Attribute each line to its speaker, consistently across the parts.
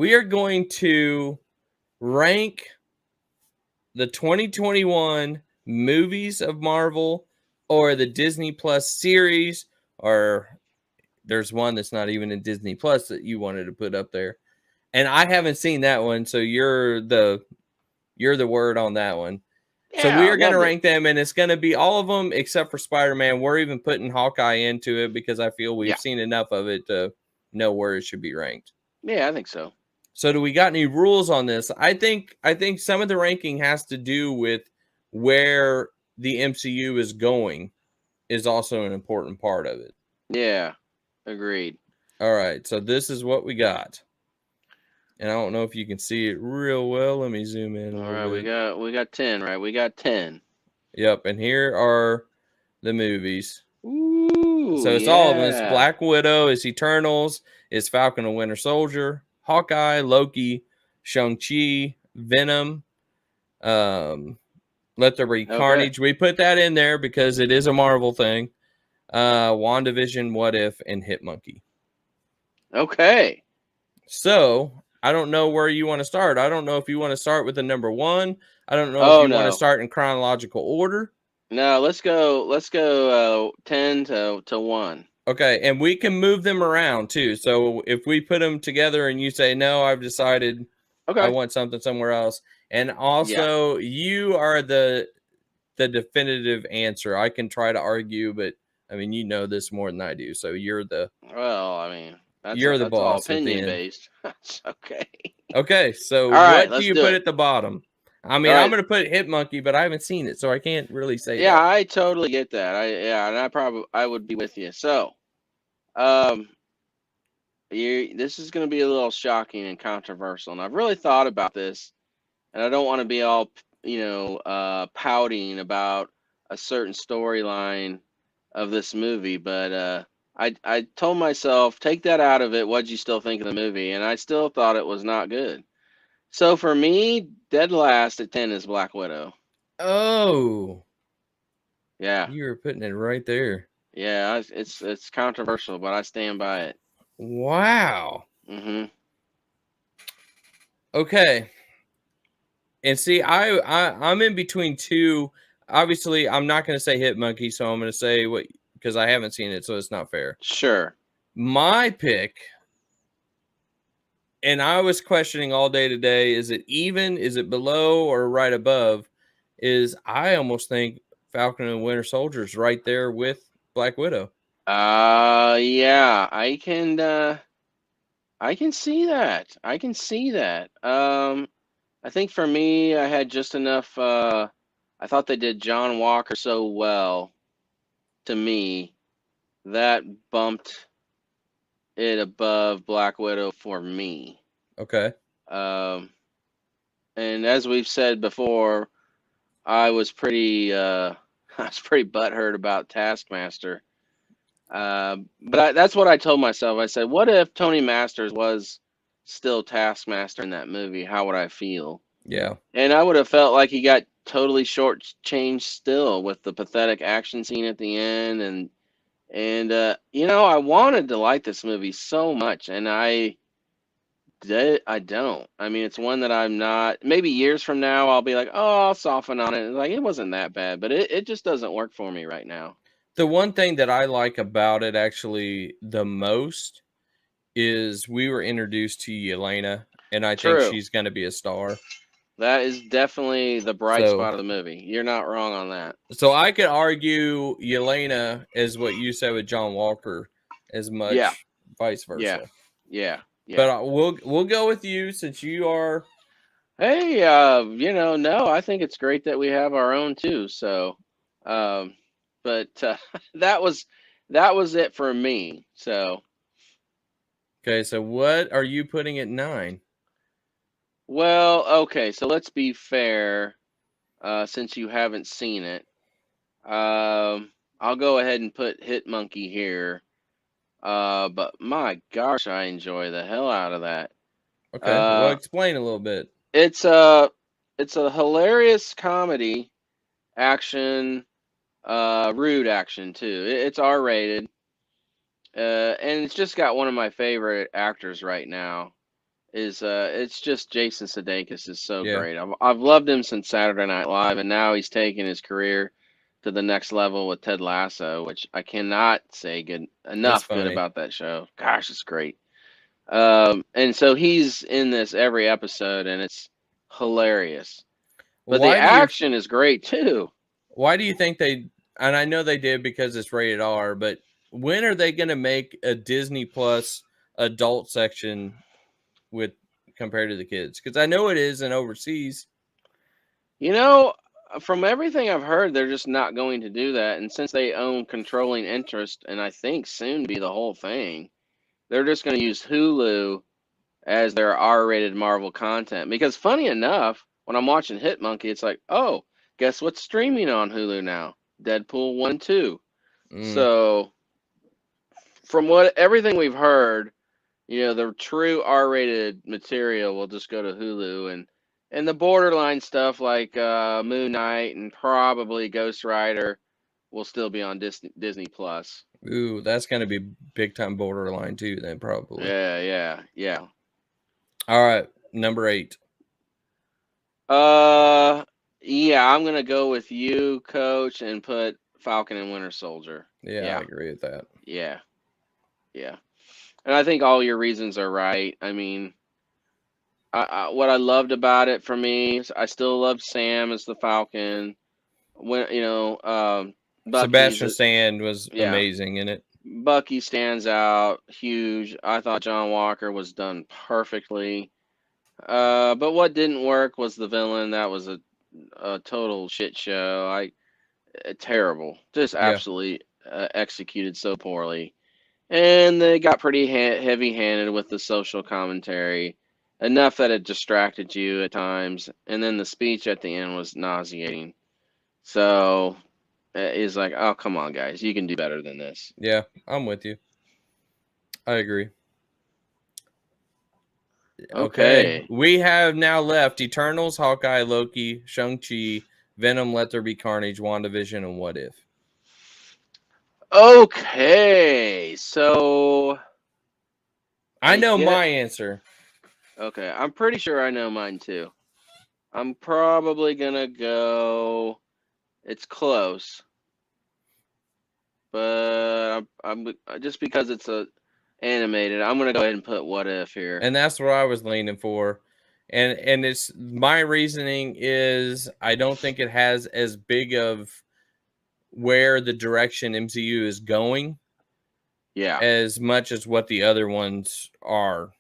Speaker 1: we are going to rank the 2021 movies of Marvel or the Disney Plus series, or there's one that's not even in Disney Plus that you wanted to put up there. And I haven't seen that one, so you're the word on that one. So we
Speaker 2: Yeah,
Speaker 1: are going to
Speaker 2: loved it.
Speaker 1: rank them, and it's going to be all of them except for Spider-Man. We're even putting Hawkeye into it because I feel we've
Speaker 2: Yeah.
Speaker 1: seen enough of it to know where it should be ranked.
Speaker 2: Yeah, I think so.
Speaker 1: So do we got any rules on this? I think some of the ranking has to do with where the MCU is going is also an important part of it.
Speaker 2: Yeah, agreed.
Speaker 1: All right, so this is what we got. And I don't know if you can see it real well. Let me zoom in a
Speaker 2: All
Speaker 1: little
Speaker 2: right,
Speaker 1: bit.
Speaker 2: we got 10, right? We got 10.
Speaker 1: Yep, and here are the movies.
Speaker 2: Ooh,
Speaker 1: So it's all of them. It's
Speaker 2: yeah.
Speaker 1: Black Widow, it's Eternals, it's Falcon and Winter Soldier, Hawkeye, Loki, Shang-Chi, Venom, Let There Be
Speaker 2: Okay.
Speaker 1: Carnage. We put that in there because it is a Marvel thing. WandaVision, What If, and Hit Monkey.
Speaker 2: Okay.
Speaker 1: So I don't know where you want to start. I don't know if you want to start with the number one. I don't know if
Speaker 2: Oh
Speaker 1: you want to
Speaker 2: no.
Speaker 1: start in chronological order.
Speaker 2: No, let's go 10 to 1.
Speaker 1: Okay, and we can move them around too. So if we put them together and you say, no, I've decided I
Speaker 2: Okay.
Speaker 1: want something somewhere else. And
Speaker 2: Yeah.
Speaker 1: also you are the definitive answer. I can try to argue, but I mean, you know this more than I do. So you're the
Speaker 2: Well, I mean, that's all
Speaker 1: boss at the
Speaker 2: opinion
Speaker 1: end.
Speaker 2: based. That's okay.
Speaker 1: Okay, so
Speaker 2: All right,
Speaker 1: what do
Speaker 2: let's
Speaker 1: you
Speaker 2: do
Speaker 1: put
Speaker 2: it.
Speaker 1: at the bottom? I
Speaker 2: All
Speaker 1: mean, I'm
Speaker 2: right.
Speaker 1: going to put Hit Monkey, but I haven't seen it, so I can't really say
Speaker 2: Yeah,
Speaker 1: that.
Speaker 2: I totally get that. And I would be with you. So, um this is going to be a little shocking and controversial. And I've really thought about this, and I don't want to be all, pouting about a certain storyline of this movie, but I told myself, take that out of it. What'd you still think of the movie? And I still thought it was not good. So for me, dead last at 10 is Black Widow.
Speaker 1: Oh,
Speaker 2: Yeah,
Speaker 1: you were putting it right there.
Speaker 2: yeah, it's controversial, but I stand by it.
Speaker 1: Wow.
Speaker 2: Hmm.
Speaker 1: Okay. And see, I'm in between two. Obviously, I'm not going to say Hit Monkey, so I'm going to say what because I haven't seen it, so it's not fair.
Speaker 2: Sure.
Speaker 1: My pick, and I was questioning all day today: is it even? Is it below or right above? Is I almost think Falcon and Winter Soldier is right there with Black Widow.
Speaker 2: Yeah, I can see that. I can see that. I think for me, I had just enough. I thought they did John Walker so well to me that bumped it above Black Widow for me.
Speaker 1: Okay.
Speaker 2: Um, and as we've said before, I was pretty, I was pretty butthurt about Taskmaster. That's what I told myself. I said, what if Tony Masters was still Taskmaster in that movie? How would I feel?
Speaker 1: Yeah.
Speaker 2: And I would have felt like he got totally shortchanged still with the pathetic action scene at the end, and I wanted to like this movie so much, and I did. I don't. I mean, it's one that I'm not. Maybe years from now, I'll be like, oh, I'll soften on it. Like it wasn't that bad, but it just doesn't work for me right now.
Speaker 1: The one thing that I like about it actually the most is we were introduced to Yelena, and I think
Speaker 2: True.
Speaker 1: she's going to be a star.
Speaker 2: That is definitely the bright
Speaker 1: So,
Speaker 2: spot of the movie. You're not wrong on that.
Speaker 1: so I could argue Yelena as what you said with John Walker, as
Speaker 2: Yeah,
Speaker 1: much vice
Speaker 2: yeah,
Speaker 1: versa.
Speaker 2: yeah,
Speaker 1: But
Speaker 2: yeah.
Speaker 1: we'll go with you since you are.
Speaker 2: Hey, no, I think it's great that we have our own too. So, um, but that was that was it for me. So,
Speaker 1: Okay, so what are you putting at 9?
Speaker 2: well, okay. So let's be fair. Since you haven't seen it, I'll go ahead and put Hit Monkey here. But my gosh, I enjoy the hell out of that.
Speaker 1: Okay, well
Speaker 2: Uh,
Speaker 1: explain a little bit.
Speaker 2: it's a it's a hilarious comedy action, rude action too. It's R rated, and it's just got one of my favorite actors right now, is it's just Jason Sudeikis is so
Speaker 1: Yeah,
Speaker 2: great. I've loved him since Saturday Night Live, and now he's taking his career to the next level with Ted Lasso, which I cannot say good
Speaker 1: that's
Speaker 2: enough good
Speaker 1: funny.
Speaker 2: about that show. Gosh, it's great. And so he's in this every episode, and it's hilarious. But the
Speaker 1: Why do you
Speaker 2: action is great too.
Speaker 1: why do you think they, and I know they did because it's rated R, but when are they going to make a Disney Plus adult section with compared to the kids? Cuz I know it is in overseas.
Speaker 2: You know, from everything I've heard, they're just not going to do that. And since they own controlling interest, and I think soon be the whole thing, they're just going to use Hulu as their R-rated Marvel content. Because funny enough, when I'm watching Hitmonkey, it's like, oh, guess what's streaming on Hulu now? Deadpool 1 and 2.
Speaker 1: Mm,
Speaker 2: So from what everything we've heard, the true R-rated material will just go to Hulu, and the borderline stuff like Moon Knight and probably Ghost Rider will still be on Disney Plus.
Speaker 1: ooh, that's going to be big time borderline too then probably.
Speaker 2: Yeah, yeah, yeah.
Speaker 1: All right, number 8.
Speaker 2: Uh, yeah, I'm gonna go with you, Coach, and put Falcon and Winter Soldier.
Speaker 1: Yeah, I
Speaker 2: Yeah,
Speaker 1: agree with that.
Speaker 2: yeah, yeah. And I think all your reasons are right. I mean, what I loved about it for me, I still love Sam as the Falcon. When Bucky's
Speaker 1: Sebastian Stan was
Speaker 2: yeah,
Speaker 1: amazing in it.
Speaker 2: Bucky stands out huge. I thought John Walker was done perfectly. But what didn't work was the villain. That was a total shit show. Terrible, just
Speaker 1: Yeah.
Speaker 2: absolutely executed so poorly. And they got pretty heavy-handed with the social commentary, enough that it distracted you at times. And then the speech at the end was nauseating. So it's like, oh, come on, guys, you can do better than this.
Speaker 1: Yeah, I'm with you. I agree. Okay.
Speaker 2: Okay,
Speaker 1: We have now left Eternals, Hawkeye, Loki, Shang-Chi, Venom, Let There Be Carnage, WandaVision, and What If.
Speaker 2: okay. So
Speaker 1: I
Speaker 2: I
Speaker 1: know
Speaker 2: get
Speaker 1: my answer.
Speaker 2: okay. I'm pretty sure I know mine too. I'm probably gonna go. It's close, but I'm just because it's a animated. I'm gonna go ahead and put What If here.
Speaker 1: And that's what I was leaning for. And it's my reasoning is I don't think it has as big of where the direction MCU is going
Speaker 2: Yeah,
Speaker 1: as much as what the other ones are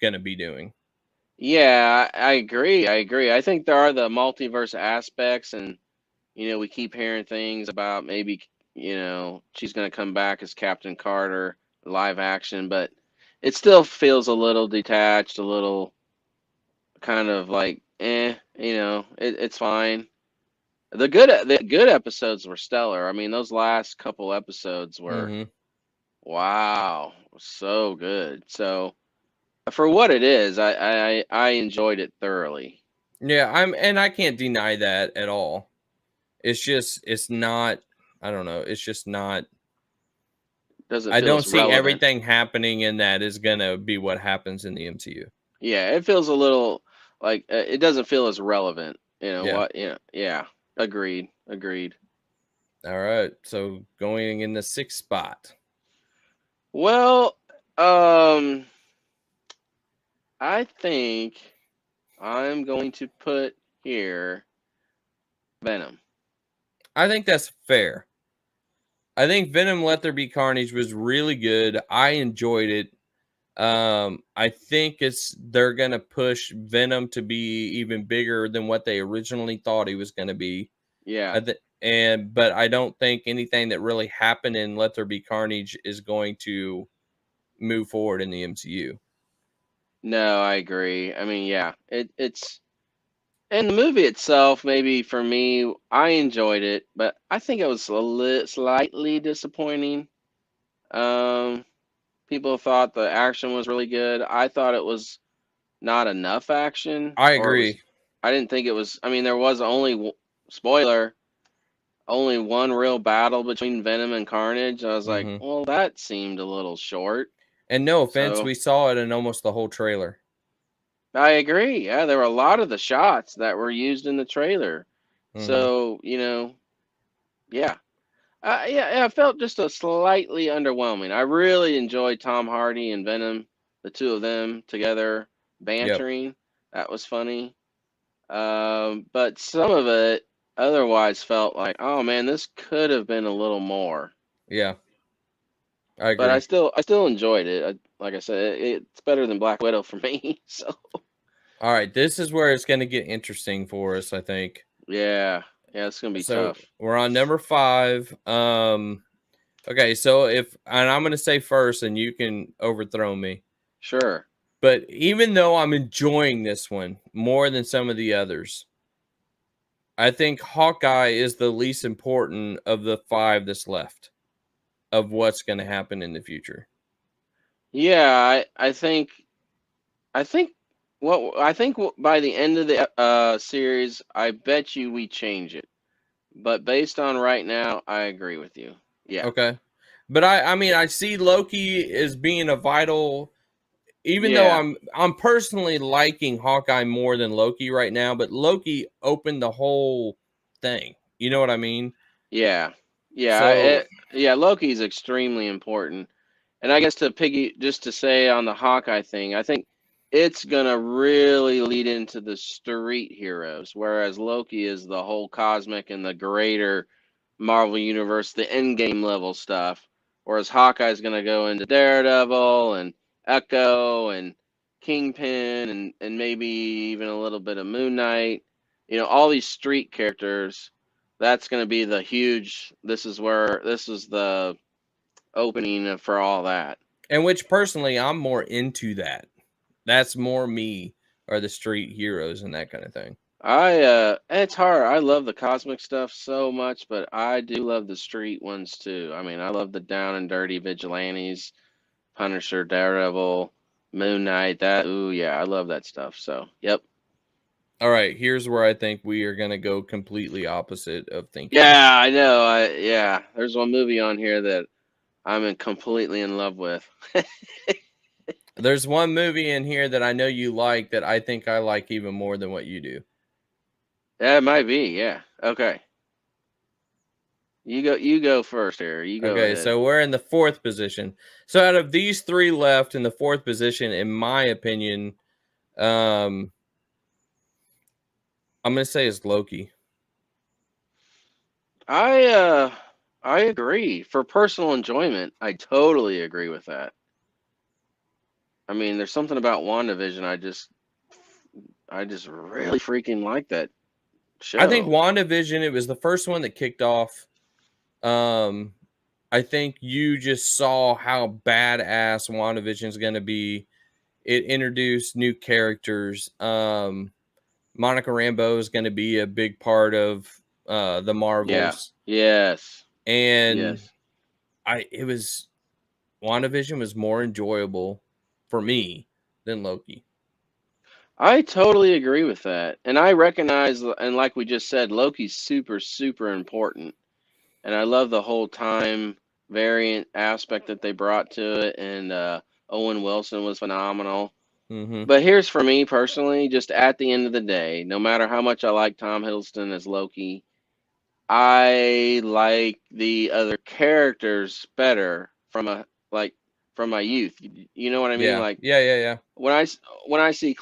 Speaker 1: going to be doing.
Speaker 2: yeah. I agree. I agree. I think there are the multiverse aspects, and we keep hearing things about maybe she's gonna come back as Captain Carter live action, but it still feels a little detached, a little kind of like it's fine. The good episodes were stellar. I mean, those last couple episodes were
Speaker 1: Hmm.
Speaker 2: wow, so good. So for what it is, I enjoyed it thoroughly.
Speaker 1: Yeah, I can't deny that at all. It's just it's not, I don't know, it's just not,
Speaker 2: Doesn't
Speaker 1: I
Speaker 2: feel
Speaker 1: don't
Speaker 2: as
Speaker 1: see
Speaker 2: relevant.
Speaker 1: everything happening in that is going to be what happens in the MCU.
Speaker 2: Yeah, it feels a little like it doesn't feel as relevant. You know
Speaker 1: Yeah.
Speaker 2: what? Yeah, yeah. Agreed. Agreed.
Speaker 1: All right. So going in the 6th spot.
Speaker 2: Well, um, I think I'm going to put here Venom.
Speaker 1: I think that's fair. I think Venom Let There Be Carnage was really good. I enjoyed it. I think they're gonna push Venom to be even bigger than what they originally thought he was gonna be.
Speaker 2: Yeah.
Speaker 1: But I don't think anything that really happened in Let There Be Carnage is going to move forward in the MCU.
Speaker 2: No, I agree. I mean, yeah. It's and the movie itself, maybe for me, I enjoyed it, but I think it was slightly disappointing. Um, People thought the action was really good. I thought it was not enough action,
Speaker 1: I
Speaker 2: or it was.
Speaker 1: agree.
Speaker 2: I didn't think it was. I mean, there was only spoiler, only one real battle between Venom and Carnage. I was like,
Speaker 1: Hmm.
Speaker 2: well, that seemed a little short.
Speaker 1: And no offense,
Speaker 2: So
Speaker 1: we saw it in almost the whole trailer.
Speaker 2: I agree. Yeah, there were a lot of the shots that were used in the trailer.
Speaker 1: Hmm.
Speaker 2: So, yeah. Yeah, I felt just a slightly underwhelming. I really enjoyed Tom Hardy and Venom, the two of them together
Speaker 1: Yep.
Speaker 2: bantering. That was funny. But some of it otherwise felt like, oh man, this could have been a little more.
Speaker 1: Yeah. I
Speaker 2: But I
Speaker 1: agree.
Speaker 2: still enjoyed it. Like I said, it's better than Black Widow for me. So
Speaker 1: All right. This is where it's going to get interesting for us, I think.
Speaker 2: yeah, yeah, it's gonna be
Speaker 1: So
Speaker 2: tough.
Speaker 1: we're on number 5. Okay. So and I'm going to say first, and you can overthrow me.
Speaker 2: Sure.
Speaker 1: But even though I'm enjoying this one more than some of the others, I think Hawkeye is the least important of the 5 that's left of what's going to happen in the future.
Speaker 2: Yeah, I think by the end of the series, I bet you we change it. But based on right now, I agree with you. Yeah,
Speaker 1: Okay. But I mean I see Loki as being a vital, even though
Speaker 2: yeah,
Speaker 1: I'm personally liking Hawkeye more than Loki right now, but Loki opened the whole thing. You know what I mean?
Speaker 2: yeah, yeah.
Speaker 1: So,
Speaker 2: Yeah, Loki's extremely important. And I guess just to say on the Hawkeye thing, I think it's gonna really lead into the street heroes, whereas Loki is the whole cosmic and the greater Marvel universe, the end game level stuff. Whereas Hawkeye's gonna go into Daredevil and Echo and Kingpin and maybe even a little bit of Moon Knight. All these street characters. That's gonna be the huge. This is the opening for all that.
Speaker 1: and which personally I'm more into that. That's more me, or the street heroes and that kind of thing.
Speaker 2: It's hard. I love the cosmic stuff so much, but I do love the street ones too. I mean, I love the down and dirty vigilantes, Punisher, Daredevil, Moon Knight. Ooh, yeah, I love that stuff. So, yep.
Speaker 1: All right, here's where I think we are going to go completely opposite of thinking.
Speaker 2: Yeah, I know. Yeah, there's one movie on here that completely in love with.
Speaker 1: There's one movie in here that I know you like that I think I like even more than what you do.
Speaker 2: Yeah, it might be. Yeah. Okay. You go first here. You go
Speaker 1: Okay,
Speaker 2: ahead.
Speaker 1: so we're in the 4th position. So out of these 3 left in the 4th position, in my opinion, um, I'm going to say it's Loki.
Speaker 2: I uh I agree. For personal enjoyment, I totally agree with that. I mean, there's something about WandaVision I just really freaking like that
Speaker 1: I think
Speaker 2: show.
Speaker 1: WandaVision, it was the first one that kicked off. Um, I think you just saw how badass WandaVision is going to be. It introduced new characters. Monica Rambeau is going to be a big part of the
Speaker 2: Yeah.
Speaker 1: Marvels,
Speaker 2: Yes.
Speaker 1: and
Speaker 2: Yes.
Speaker 1: it was WandaVision was more enjoyable for me than Loki.
Speaker 2: I totally agree with that. And I recognize and like we just said, Loki's super super important. And I love the whole time variant aspect that they brought to it and Owen Wilson was phenomenal.
Speaker 1: Hmm.
Speaker 2: But here's for me personally, just at the end of the day, no matter how much I like Tom Hiddleston as Loki, I like the other characters better from my youth. You know what I mean?
Speaker 1: Yeah,
Speaker 2: Like
Speaker 1: yeah, yeah, yeah,
Speaker 2: when when I see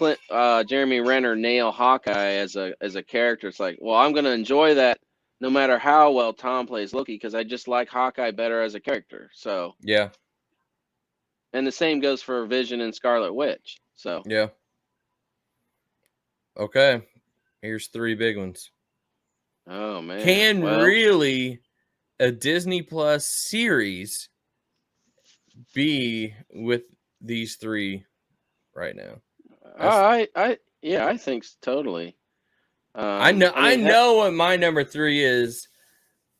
Speaker 2: Jeremy Renner nail Hawkeye as a character, it's like, well, I'm gonna enjoy that no matter how well Tom plays Loki because I just like Hawkeye better as a character. So,
Speaker 1: yeah,
Speaker 2: and the same goes for Vision and Scarlet Witch. So,
Speaker 1: yeah. Okay, here's 3 big ones.
Speaker 2: oh man,
Speaker 1: Can
Speaker 2: well,
Speaker 1: really a Disney Plus series be with these 3 right now?
Speaker 2: yeah, I think totally. I
Speaker 1: I
Speaker 2: mean,
Speaker 1: know what my number 3 is,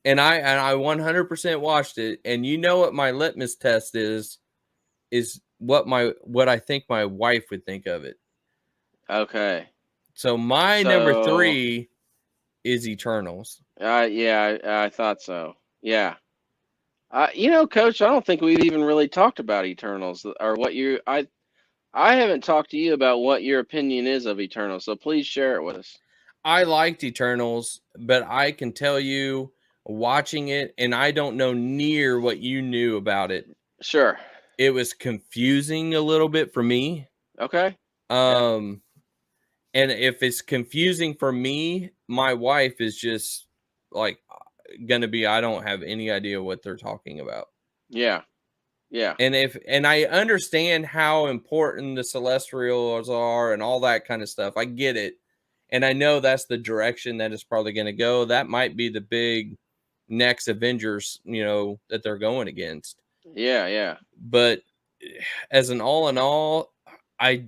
Speaker 1: and I 100% watched it, and you know what my litmus test is what I think my wife would think of it.
Speaker 2: okay.
Speaker 1: So my number
Speaker 2: So,
Speaker 1: 3 is Eternals.
Speaker 2: yeah, I thought so. Yeah. Coach, I don't think we've even really talked about Eternals or what you. I haven't talked to you about what your opinion is of Eternal, so please share it with us.
Speaker 1: I liked Eternals, but I can tell you watching it, and I don't know near what you knew about it.
Speaker 2: Sure.
Speaker 1: It was confusing a little bit for me.
Speaker 2: Okay. Yeah.
Speaker 1: Um, and if it's confusing for me, my wife is just like gonna be, I don't have any idea what they're talking about.
Speaker 2: Yeah. Yeah.
Speaker 1: And I understand how important the Celestials are and all that kind of stuff. I get it. And I know that's the direction that it's probably going to go. That might be the big next Avengers, that they're going against.
Speaker 2: Yeah. Yeah.
Speaker 1: But as an all in all, I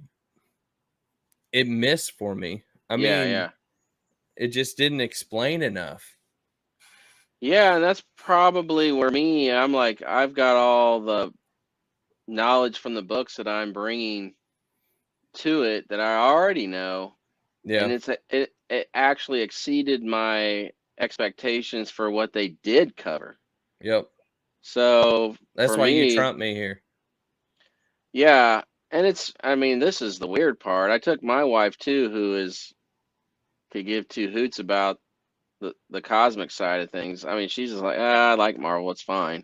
Speaker 1: it missed for me. I
Speaker 2: Yeah.
Speaker 1: mean,
Speaker 2: Yeah.
Speaker 1: it just didn't explain enough.
Speaker 2: Yeah, and that's probably where I'm like, I've got all the knowledge from the books that I'm bringing to it that I already know, and
Speaker 1: Yeah.
Speaker 2: it actually exceeded my expectations for what they did cover.
Speaker 1: Yep.
Speaker 2: So
Speaker 1: That's
Speaker 2: for
Speaker 1: why you
Speaker 2: me,
Speaker 1: trump me here.
Speaker 2: yeah, and I mean, this is the weird part. I took my wife too, could give two hoots about the cosmic side of things. I mean, she's just like, I like Marvel, it's fine.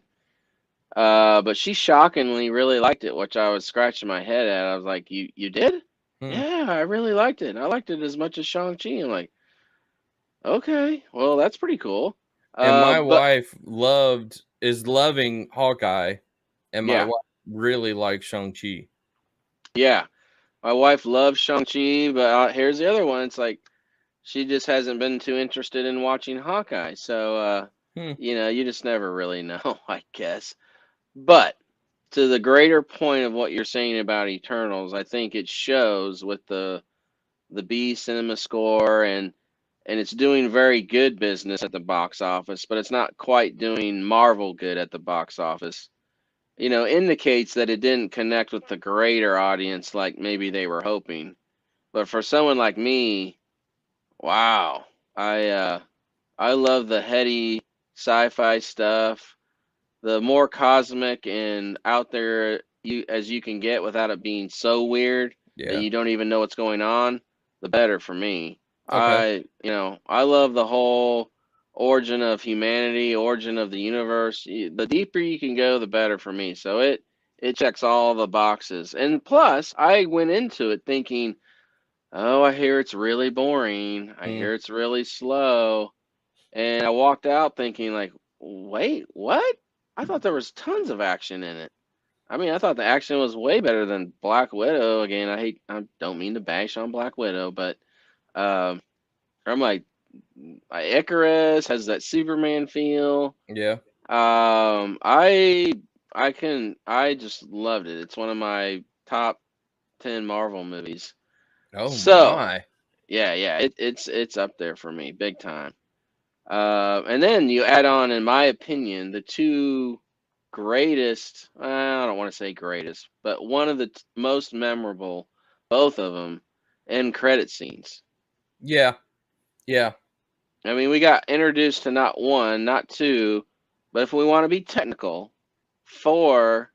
Speaker 2: But she shockingly really liked it, which I was scratching my head at. I was like, "You did?
Speaker 1: Hmm.
Speaker 2: Yeah, I really liked it. I liked it as much as Shang-Chi." I'm like, "Okay, well, that's pretty cool."
Speaker 1: And my
Speaker 2: But
Speaker 1: wife is loving Hawkeye, and my
Speaker 2: yeah,
Speaker 1: wife really likes Shang-Chi.
Speaker 2: yeah, my wife loves Shang-Chi, but here's the other one. It's like she just hasn't been too interested in watching Hawkeye. So,
Speaker 1: Hmm.
Speaker 2: you just never really know, I guess. But to the greater point of what you're saying about Eternals, I think it shows with the B cinema score, and it's doing very good business at the box office, but it's not quite doing Marvel good at the box office. Indicates that it didn't connect with the greater audience like maybe they were hoping. But for someone like me, wow, I love the heady sci-fi stuff, the more cosmic and out there you can get without it being so weird that
Speaker 1: Yeah.
Speaker 2: you don't even know what's going on, the better for me.
Speaker 1: Okay.
Speaker 2: I love the whole origin of humanity, origin of the universe. The deeper you can go, the better for me. So it checks all the boxes. And plus, I went into it thinking, "Oh, I hear it's really boring. I
Speaker 1: Hmm.
Speaker 2: hear it's really slow." And I walked out thinking like, wait, what? I thought there was tons of action in it. I mean, I thought the action was way better than Black Widow. Again, I don't mean to bash on Black Widow, but um, I'm like, Icarus has that Superman feel.
Speaker 1: Yeah.
Speaker 2: Um, I I just loved it. It's one of my top 10 Marvel movies.
Speaker 1: Oh
Speaker 2: So
Speaker 1: my.
Speaker 2: yeah, yeah, it's up there for me, big time. And then you add on, in my opinion, the two greatest, I don't want to say greatest, but one of the most memorable, both of them, end credit scenes.
Speaker 1: Yeah. Yeah.
Speaker 2: I mean, we got introduced to not one, not two, but if we want to be technical, four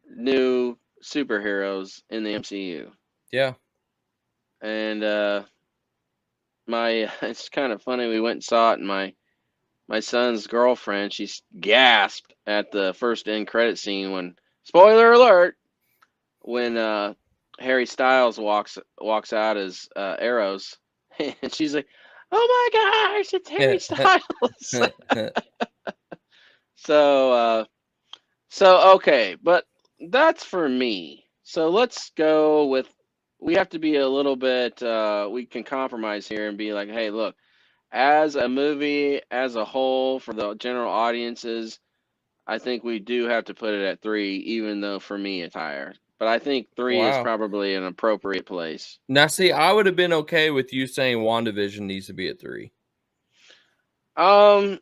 Speaker 2: new superheroes in the MCU.
Speaker 1: Yeah.
Speaker 2: And it's kind of funny. We went and saw it, and my son's girlfriend, she gasped at the first end credit scene when, spoiler alert, when Harry Styles walks out as Arrows, and she's like, "Oh my gosh, it's Harry Styles!" so okay, but that's for me. So let's go with. We have to be a little bit. We can compromise here and be like, "Hey, look, as a movie as a whole for the general audiences." I think we do have to put it at three, even though for me it's higher. But I think three is
Speaker 1: Wow.
Speaker 2: probably an appropriate place.
Speaker 1: Now, see, I would have been okay with you saying WandaVision needs to be at 3.
Speaker 2: Um,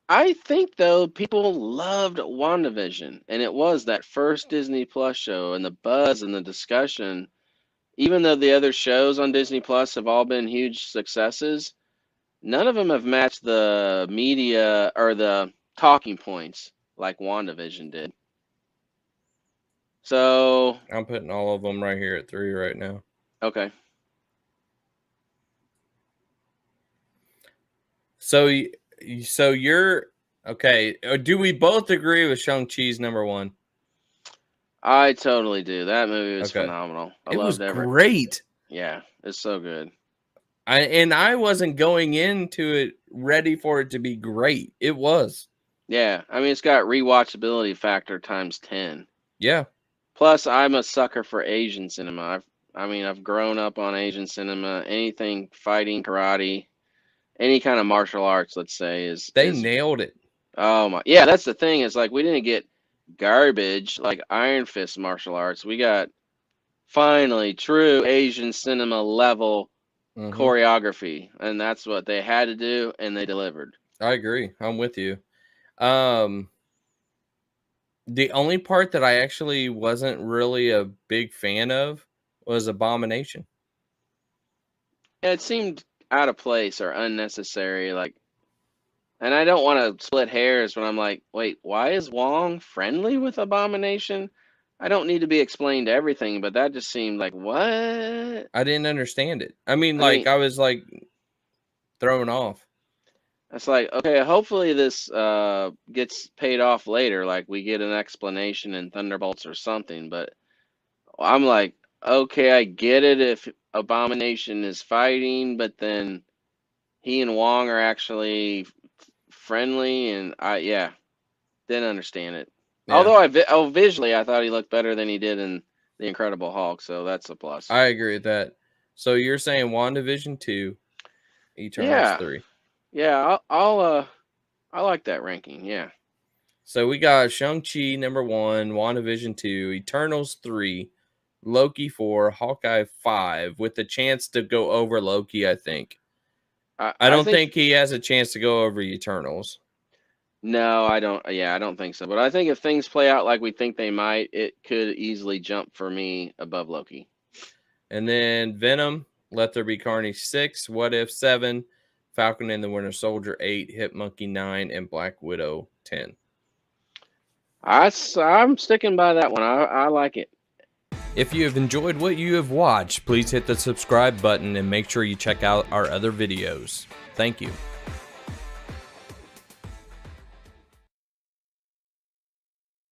Speaker 2: I think though people loved WandaVision, and it was that first Disney Plus show, and the buzz and the discussion. Even though the other shows on Disney Plus have all been huge successes, none of them have matched the media or the talking points like WandaVision did. So
Speaker 1: I'm putting all of them right here at 3 right now.
Speaker 2: okay.
Speaker 1: So, so you're okay. Do we both agree with Shang-Chi's number 1?
Speaker 2: I totally do. That movie was
Speaker 1: Okay.
Speaker 2: phenomenal. I
Speaker 1: It was
Speaker 2: loved every.
Speaker 1: great.
Speaker 2: Yeah, it's so good.
Speaker 1: I wasn't going into it ready for it to be great. It was.
Speaker 2: Yeah, I mean it's got rewatchability factor times 10.
Speaker 1: Yeah.
Speaker 2: Plus, I'm a sucker for Asian cinema. I've grown up on Asian cinema. Anything fighting, karate, any kind of martial arts, let's say,
Speaker 1: They
Speaker 2: is
Speaker 1: nailed it.
Speaker 2: oh my. Yeah, that's the thing. Is like we didn't get garbage like Iron Fist martial arts. We got finally true Asian cinema level
Speaker 1: Mhm.
Speaker 2: choreography, and that's what they had to do, and they delivered.
Speaker 1: I agree. I'm with you. Um the only part that I actually wasn't really a big fan of was Abomination.
Speaker 2: It seemed out of place or unnecessary, like. And I don't want to split hairs when I'm like, wait, why is Wong friendly with Abomination? I don't need to be explained everything, but that just seemed like what?
Speaker 1: I didn't understand it. I mean,
Speaker 2: I mean,
Speaker 1: like I was like thrown off.
Speaker 2: it's like, okay, hopefully this gets paid off later, like we get an explanation in Thunderbolts or something, but I'm like, okay, I get it if Abomination is fighting, but then he and Wong are actually friendly, and yeah, didn't understand it.
Speaker 1: Yeah.
Speaker 2: Although visually, I thought he looked better than he did in the Incredible Hulk, so that's a plus.
Speaker 1: I agree with that. So you're saying WandaVision 2, Eternals
Speaker 2: Yeah,
Speaker 1: 3.
Speaker 2: yeah, I like that ranking. Yeah,
Speaker 1: So we got Shang-Chi number 1, WandaVision 2, Eternals 3, Loki 4, Hawkeye 5, with the chance to go over Loki, I think. I
Speaker 2: I
Speaker 1: don't
Speaker 2: think
Speaker 1: think he has a chance to go over Eternals.
Speaker 2: no, I don't. Yeah, I don't think so. But I think if things play out like we think they might, it could easily jump for me above Loki.
Speaker 1: And then Venom, Let There Be Carnage 6, What If 7, Falcon and the Winter Soldier 8, Hit Monkey 9, and Black Widow 10.
Speaker 2: I'm sticking by that one. I like it.
Speaker 1: If you have enjoyed what you have watched, please hit the subscribe button and make sure you check out our other videos. Thank you.